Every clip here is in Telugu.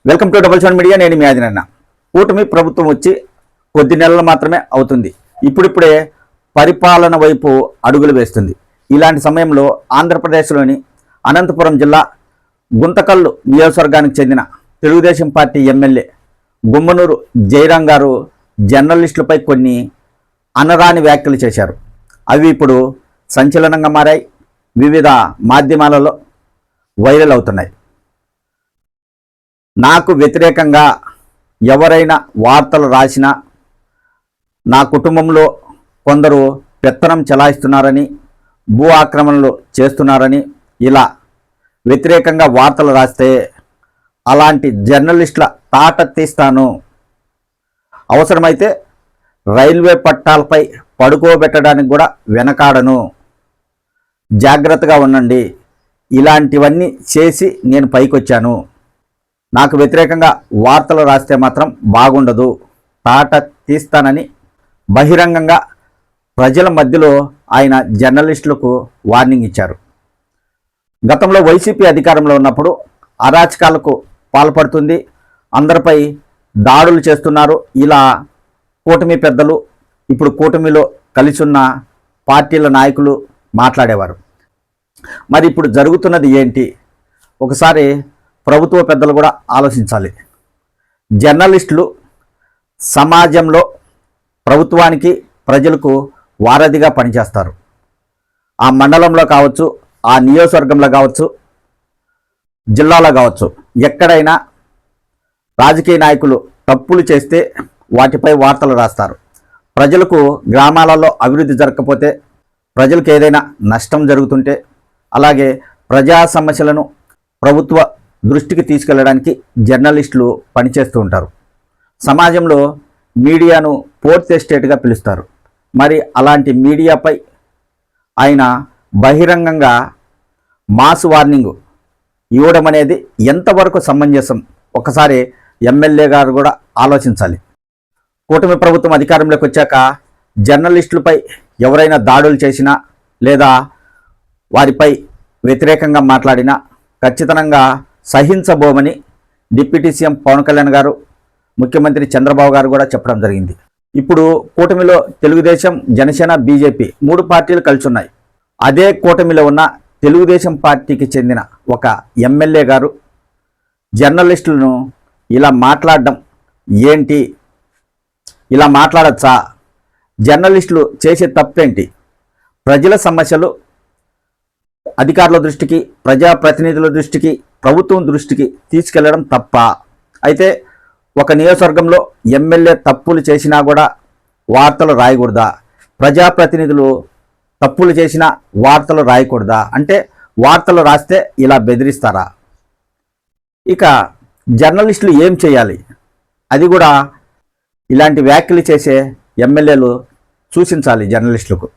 Welcome to double seven media. నేను మీ ఆదినన్న. కూటమి ప్రభుత్వం వచ్చి కొద్ది నెలలు మాత్రమే అవుతుంది. ఇప్పుడిప్పుడే పరిపాలన వైపు అడుగులు వేస్తుంది. ఇలాంటి సమయంలో ఆంధ్రప్రదేశ్లోని అనంతపురం జిల్లా గుంతకల్లు నియోజకవర్గానికి చెందిన తెలుగుదేశం పార్టీ ఎమ్మెల్యే గుమ్మనూరు జయరాం గారు జర్నలిస్టులపై కొన్ని అనరాని వ్యాఖ్యలు చేశారు. అవి ఇప్పుడు సంచలనంగా మారాయి, వివిధ మాధ్యమాలలో వైరల్ అవుతున్నాయి. నాకు వ్యతిరేకంగా ఎవరైనా వార్తలు రాసినా నా కుటుంబంలో కొందరు పెత్తనం చెలాయిస్తున్నారని, భూ ఆక్రమణలు చేస్తున్నారని, ఇలా వ్యతిరేకంగా వార్తలు రాస్తే అలాంటి జర్నలిస్టుల తాట తీస్తాను. అవసరమైతే రైల్వే పట్టాలపై పడుకోబెట్టడానికి కూడా వెనకాడను. జాగ్రత్తగా ఉండండి. ఇలాంటివన్నీ చేసి నేను పైకొచ్చాను. నాకు వ్యతిరేకంగా వార్తలు రాస్తే మాత్రం బాగుండదు, తాట తీస్తానని బహిరంగంగా ప్రజల మధ్యలో ఆయన జర్నలిస్టులకు వార్నింగ్ ఇచ్చారు. గతంలో వైసీపీ అధికారంలో ఉన్నప్పుడు అరాచకాలకు పాల్పడుతుంది, అందరిపై దాడులు చేస్తున్నారు. ఇలా కూటమి పెద్దలు, ఇప్పుడు కూటమిలో కలిసున్న పార్టీల నాయకులు మాట్లాడేవారు. మరి ఇప్పుడు జరుగుతున్నది ఏంటి? ఒకసారి ప్రభుత్వ పెద్దలు కూడా ఆలోచించాలి. జర్నలిస్టులు సమాజంలో ప్రభుత్వానికి, ప్రజలకు వారధిగా పనిచేస్తారు. ఆ మండలంలో కావచ్చు, ఆ నియోజకవర్గంలో కావచ్చు, జిల్లాలో కావచ్చు, ఎక్కడైనా రాజకీయ నాయకులు తప్పులు చేస్తే వాటిపై వార్తలు రాస్తారు. ప్రజలకు గ్రామాలలో అభివృద్ధి జరగకపోతే, ప్రజలకు ఏదైనా నష్టం జరుగుతుంటే, అలాగే ప్రజా సమస్యలను ప్రభుత్వ దృష్టికి తీసుకెళ్లడానికి జర్నలిస్టులు పనిచేస్తూ ఉంటారు. సమాజంలో మీడియాను ఫోర్త్ ఎస్టేట్గా పిలుస్తారు. మరి అలాంటి మీడియాపై ఆయన బహిరంగంగా మాస్ వార్నింగ్ ఇవ్వడం అనేది ఎంతవరకు సమంజసం? ఒకసారి ఎమ్మెల్యే గారు కూడా ఆలోచించాలి. కూటమి ప్రభుత్వం అధికారంలోకి వచ్చాక జర్నలిస్టులపై ఎవరైనా దాడులు చేసినా లేదా వారిపై వ్యతిరేకంగా మాట్లాడినా ఖచ్చితంగా సహించబోమని డిప్యూటీ సీఎం పవన్ కళ్యాణ్ గారు, ముఖ్యమంత్రి చంద్రబాబు గారు కూడా చెప్పడం జరిగింది. ఇప్పుడు కూటమిలో తెలుగుదేశం, జనసేన, బీజేపీ 3 పార్టీలు కలిసి ఉన్నాయి. అదే కూటమిలో ఉన్న తెలుగుదేశం పార్టీకి చెందిన ఒక ఎమ్మెల్యే గారు జర్నలిస్టులను ఇలా మాట్లాడడం ఏంటి? ఇలా మాట్లాడచ్చా? జర్నలిస్టులు చేసే తప్పేంటి? ప్రజల సమస్యలు అధికారుల దృష్టికి, ప్రజాప్రతినిధుల దృష్టికి, ప్రభుత్వం దృష్టికి తీసుకెళ్లడం తప్ప? అయితే ఒక నియోజకవర్గంలో ఎమ్మెల్యే తప్పులు చేసినా కూడా వార్తలు రాయకూడదా? ప్రజాప్రతినిధులు తప్పులు చేసినా వార్తలు రాయకూడదా? అంటే వార్తలు రాస్తే ఇలా బెదిరిస్తారా? ఇక జర్నలిస్టులు ఏం చేయాలి? అది కూడా ఇలాంటి వ్యాఖ్యలు చేసే ఎమ్మెల్యేలు సూచించాలి జర్నలిస్టులకు.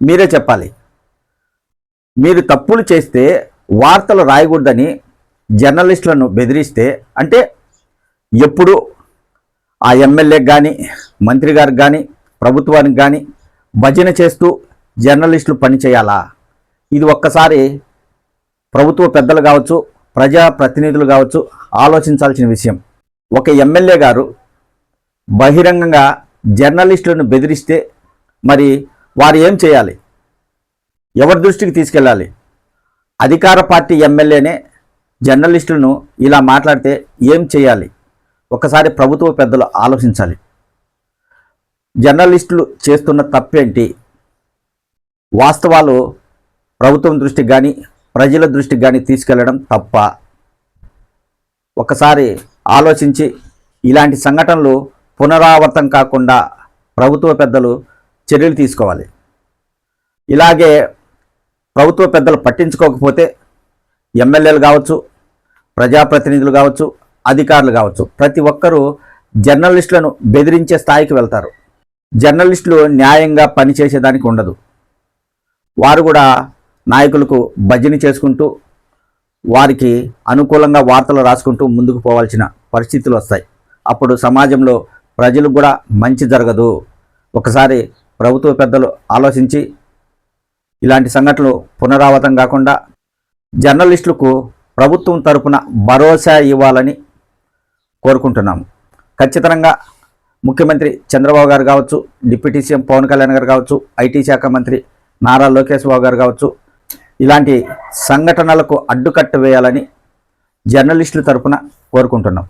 మీరే చెప్పాలి. మీరు తప్పులు చేస్తే వార్తలు రాయకూడదని జర్నలిస్టులను బెదిరిస్తే, అంటే ఎప్పుడు ఆ ఎమ్మెల్యేకి కానీ, మంత్రి గారికి కానీ, ప్రభుత్వానికి కానీ భజన చేస్తూ జర్నలిస్టులు పనిచేయాలా? ఇది ఒక్కసారి ప్రభుత్వ పెద్దలు కావచ్చు, ప్రజాప్రతినిధులు కావచ్చు ఆలోచించాల్సిన విషయం. ఒక ఎమ్మెల్యే గారు బహిరంగంగా జర్నలిస్టులను బెదిరిస్తే మరి వారు ఏం చేయాలి? ఎవరి దృష్టికి తీసుకెళ్ళాలి? అధికార పార్టీ ఎమ్మెల్యేనే జర్నలిస్టులను ఇలా మాట్లాడితే ఏం చేయాలి? ఒకసారి ప్రభుత్వ పెద్దలు ఆలోచించాలి. జర్నలిస్టులు చేస్తున్న తప్పేంటి? వాస్తవాలు ప్రభుత్వం దృష్టికి కానీ, ప్రజల దృష్టికి కానీ తీసుకెళ్లడం తప్ప? ఒకసారి ఆలోచించి ఇలాంటి సంఘటనలు పునరావృతం కాకుండా ప్రభుత్వ పెద్దలు చర్యలు తీసుకోవాలి. ఇలాగే ప్రభుత్వ పెద్దలు పట్టించుకోకపోతే ఎమ్మెల్యేలు కావచ్చు, ప్రజాప్రతినిధులు కావచ్చు, అధికారులు కావచ్చు, ప్రతి ఒక్కరూ జర్నలిస్టులను బెదిరించే స్థాయికి వెళ్తారు. జర్నలిస్టులు న్యాయంగా పనిచేసేదానికి ఉండదు. వారు కూడా నాయకులకు భజన చేసుకుంటూ, వారికి అనుకూలంగా వార్తలు రాసుకుంటూ ముందుకు పోవాల్సిన పరిస్థితులు వస్తాయి. అప్పుడు సమాజంలో ప్రజలకు కూడా మంచి జరగదు. ఒకసారి ప్రభుత్వ పెద్దలు ఆలోచించి ఇలాంటి సంఘటనలు పునరావృతం కాకుండా జర్నలిస్టులకు ప్రభుత్వం తరపున భరోసా ఇవ్వాలని కోరుకుంటున్నాము. ఖచ్చితంగా ముఖ్యమంత్రి చంద్రబాబు గారు కావచ్చు, డిప్యూటీ సీఎం పవన్ కళ్యాణ్ గారు కావచ్చు, ఐటీ శాఖ మంత్రి నారా లోకేష్ బాబు గారు కావచ్చు, ఇలాంటి సంఘటనలకు అడ్డుకట్ట వేయాలని జర్నలిస్టుల తరపున కోరుకుంటున్నాం.